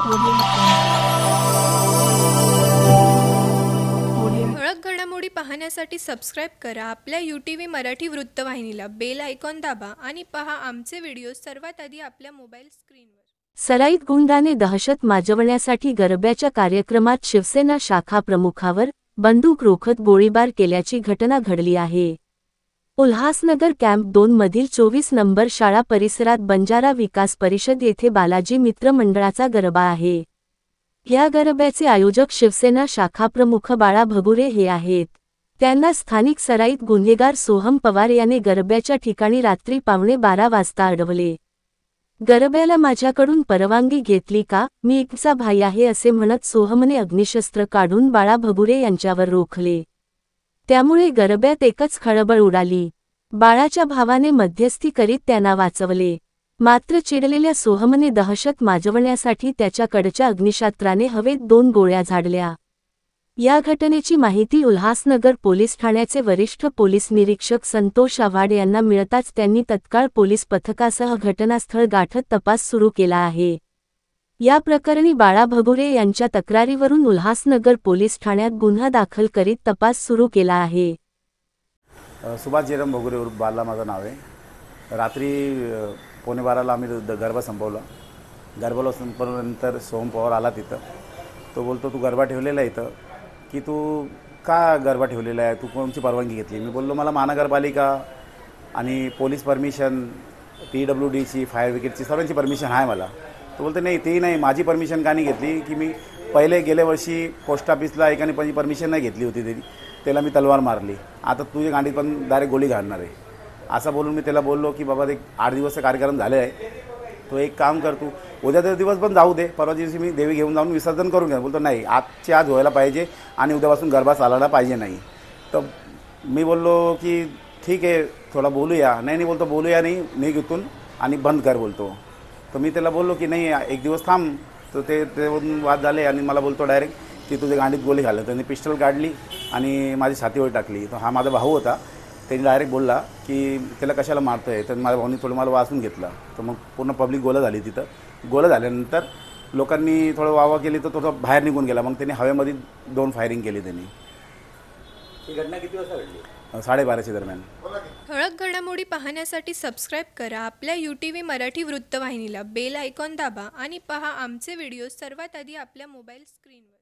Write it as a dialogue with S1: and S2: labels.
S1: ठळक घडामोडी पाहण्यासाठी सबस्क्राईब करा आपल्या UTV मराठी वृत्तवाहिनीला. बेल आयकॉन दाबा आणि पहा आमचे व्हिडिओ सर्वात आधी आपल्या मोबाईल स्क्रीनवर.
S2: सराईत गुंडाने दहशत माजवण्यासाठी गरब्याच्या कार्यक्रमात शिवसेना शाखा प्रमुखावर बंदूक रोखत गोळीबार केल्याची घटना घडली आहे. उल्हासनगर कॅम्प 2 मधील 24 नंबर शाळा परिसरात बंजारा विकास परिषद येथे बालाजी मित्र मंडळाचा गरबा आहे. या गरब्याचे आयोजक शिवसेना शाखाप्रमुख बाळा भगुरे हे आहेत. त्यांना स्थानिक सराईत गुन्हेगार सोहम पवार याने गरब्याच्या ठिकाणी रात्री 11:15 वाजता अडवले. गरब्याला माझ्याकडून परवानगी घेतली का, मी एकचा भाई आहे असे म्हणत सोहमने अग्निशस्त्र काढून बाळा भगुरे यांच्यावर रोखले. त्यामुळे गरब्यात एकच खळबळ उडाली. बाळाच्या भावाने मध्यस्थी करीत त्यांना वाचवले. मात्र चिडलेल्या सोहमने दहशत माजवण्यासाठी त्याच्याकडच्या अग्निशस्त्राने हवेत 2 गोळ्या झाडल्या. या घटनेची माहिती उल्हासनगर पोलीस ठाण्याचे वरिष्ठ पोलीस निरीक्षक संतोष आव्हाड यांना मिळताच त्यांनी तत्काळ पोलीस पथकासह घटनास्थळ गाठत तपास सुरू केला आहे. या प्रकरणी बाळा भगुरे यांच्या तक्रारीवरून उल्हासनगर पोलीस ठाण्यात गुन्हा दाखल करीत तपास सुरू केला आहे.
S3: सुभाष जयराम भगुरे उर्फ बाला माझं नाव आहे. रात्री 11:15 आम्ही गरबा संपवला. गरबाला संपवल्यानंतर सोहम पवार आला तिथं. तो बोलतो तू गरबा ठेवलेला आहे इथं की तू का गरबा ठेवलेला आहे, तू कोणची परवानगी घेतली. मी बोललो मला महानगरपालिका आणि पोलीस परमिशन, PWDची, फायर ब्रिगेडची सर्वांची परमिशन आहे मला. तो बोलतो नाही ते नाही, माझी परमिशन का नाही घेतली की मी पहिले गेल्या वर्षी पोस्ट ऑफिसला एकाने माझी परमिशन नाही घेतली होती तरी त्याला मी तलवार मारली. आता तुझ्या गाडीत पण डायरेक्ट गोळी घालणार आहे असं बोलून मी त्याला बोललो की बाबा एक 8 दिवसचा कार्यक्रम झाले आहे, तो एक काम कर तू उद्याचा दिवस पण जाऊ दे, परवा दिवशी मी देवी घेऊन जाऊन विसर्जन करून घ्या. बोलतो नाही आजची आज व्हायला पाहिजे आणि उद्यापासून गरबा चालायला पाहिजे नाही. तर मी बोललो की ठीक आहे थोडा बोलूया. नाही बोलतो बोलूया नाही निघ इथून आणि बंद कर बोलतो. तर मी त्याला बोललो की नाही एक दिवस थांब. तर ते वाद झाले आणि मला बोलतो डायरेक्ट की तुझ्या गाडीत गोळी घालत. त्यांनी पिस्टल काढली आणि माझी छातीवर टाकली. तर हा माझा भाऊ होता. त्यांनी डायरेक्ट बोलला की त्याला कशाला मारतो आहे. तर माझ्या भाऊनी थोडं मला वाचून घेतलं. तर मग पूर्ण पब्लिक गोळा झाली तिथं. गोळा झाल्यानंतर लोकांनी थोडं वावा केली तर थोडं बाहेर निघून गेला. मग त्यांनी हवेमध्ये 2 फायरिंग केली त्यांनी.
S4: ही घटना किती वाजता घडली?
S3: 12:30 दरम्यान.
S1: ठळक घडामोडी पाहण्यासाठी सबस्क्राईब करा आपल्या UTV मराठी वृत्तवाहिनीला. बेल आयकॉन दाबा आणि पहा आमचे व्हिडिओ सर्वात आधी आपल्या मोबाईल स्क्रीनवर.